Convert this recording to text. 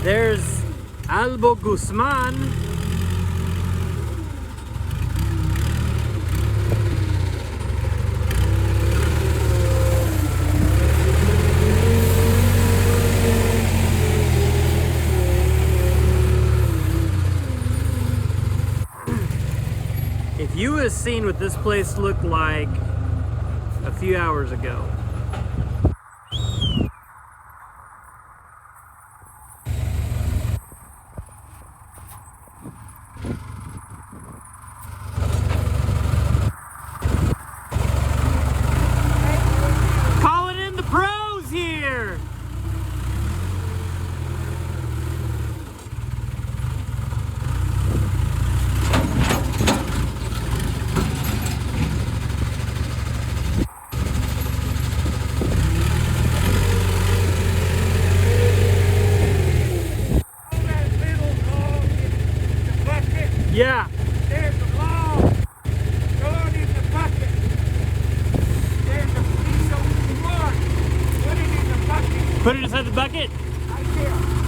There's Albo Guzman. If you had seen what this place looked like a few hours ago. Calling in the pros here. Yeah. There's a log going in the bucket. There's a piece of wood. Put it in the bucket. Put it inside the bucket? Right there.